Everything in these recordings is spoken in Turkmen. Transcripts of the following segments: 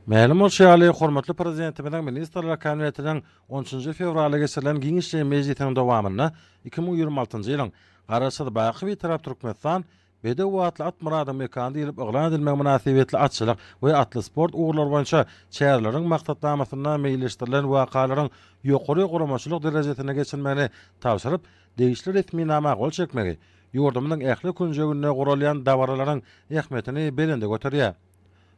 Ma'lum bolşaly hormatly prezidentimiň Ministrler Kabinetiniň 10 fevralda geçirilen giňişli mejlisiniň dowamyna 2026-njy ýylyň garaşy baky bir tarap Türkmenistan bede wagtly at muradyň mekany ýylyp oglan edilmek münasibetli atçylyk we atly sport ugrulary boýunça çäherleriň maksatnamasyna meýilleşdirilen wakalaryň ýokary guramaçylyk derejesine geçirmegini tapşyryp, degişli resmi nama gol çekmegi, ýurdumyň ähli künjegine guralýan dawaralaryň ähmetini belinde göterýär.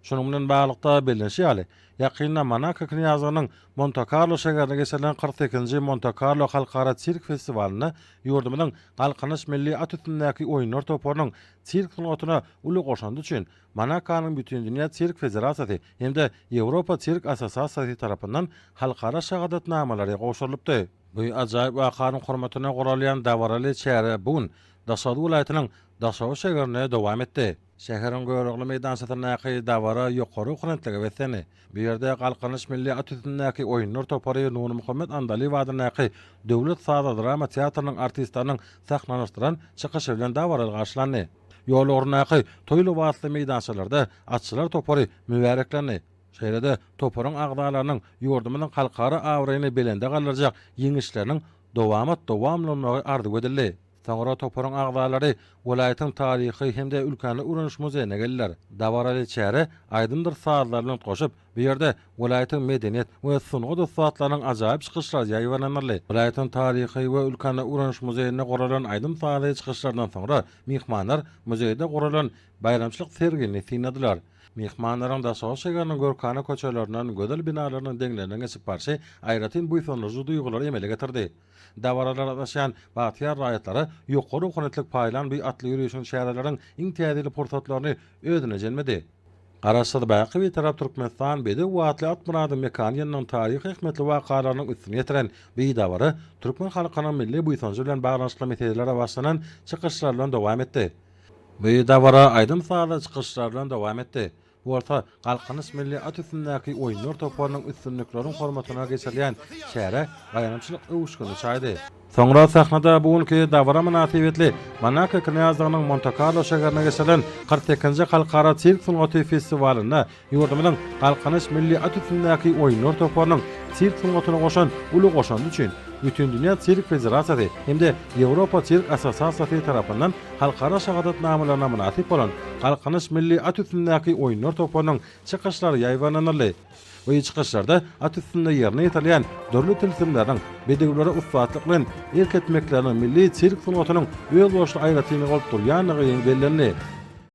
Şunun bilen baglykda bellenşýär. Ýakynda Monaco knyazlygynyň Monte Carlo şäherine geçirilen 42-nji Monte Carlo Halkara Sirk Festivalyna ýurdumyň galkanyş milli at üstündäki oýunlar toparynyň sirk sanatyna uly goşandy üçin Monaco'nyň bütün dünýä sirk federasiýasy hemde Ýewropa Sirk Assosiasiýasy tarapyndan halkara şahadatnamalary goşurylypdy. Bu ajaýyp wakanyň hormatyna guralýan dawaraly çäre bugun Daşady welaýatynyň Daşawy şäherine dowam etdi. Şäheriň göwrekli meýdançatynaky dawara ýokary hurmatlyga wetseni. Bu ýerde galkanyş milli at üstündäki oýunlar topary Nur Muhammed Andali wadynaky döwlet sada drama teatrnyň artistlarynyň sahnalashdyran çykyşy bilen dawara garşylandy. Ýollarnaky toýly wagtly meýdançalarda atçylar topary mübareklendi. Şeýlede toparyň agdalarynyň ýurdumynyň halkara awraýyny belende galarjak ýeňişleriniň dowamlanymagy arzuw edildi. Soňra toparyň agdalary welaýatyň taryhy hemde ülkany uranyş muzeýine geldiler. Dawaraly çäre aýdyndyr saatlar bilen goşup, bu ýerde welaýatyň medeniýet we sunugy dostlarynyň ajaýyp çykyşlary ýaýwanlandy. Welaýatyň taryhy we ülkany uranyş muzeýine guralan aýdym saatly çykyşlardan soňra mehmanlar muzeýde guralan bayramçylyk sergini synladylar. Mehmanlaryň da Daşawy şäheriniň görkany köçelerinden gödel binalarynyň deňlerine geçip barşy aýratyn buýsanlyjy duýgulary emele getirdi. Dawaralar adaşan batyar raýatlary ýokary hurmatlyk paýlan bir atly ýürüýüşiň şäherleriň iňtiýadly pursatlaryny özüne jelmedi. Garaşdy baky bir tarap Türkmenistan bede wagtly at muradyň mekany ýanyň taryhy ähmetli wakalarynyň üstüne ýetiren bir dawara Türkmen halkynyň milli buýsanjy bilen baglanşyk meselelere başlanan çykyşlar bilen dowam etdi. Bu dawara aýdym saatly çykyşlar bilen dowam etdi. Bu arada galkanyş milli at üstündäki oýunlar toparynyň üstünlikleriň hormatyna geçirilen çäre gaýançylyk öwüşgüni çaýdy. Soňra sahnada bugünkü dawara münasibetli Monaco knyazlygynyň Monte Carlo şäherine geçirilen 42-nji Halkara Sirk Sanaty Festiwalyna ýurdumynyň galkanyş milli at üstündäki oýunlar toparynyň sirk sanatyna goşan uly goşandy üçin bütün dünýä sirk federasiýasy hemde Ýewropa Sirk Assosiasiýasy tarapyndan halkara şahadatnamalaryna münasip bolan galkanyş milli at üstündäki oýunlar toparynyň çykyşlary ýaýwanlandy. Bu çykyşlarda at üstünde ýerine ýetilýän dörli tilsimleriň bedewlere ustatlyk bilen erk etmekleriniň milli sirk sanatynyň öz boşly aýratyny bolup durýanyny bellendi.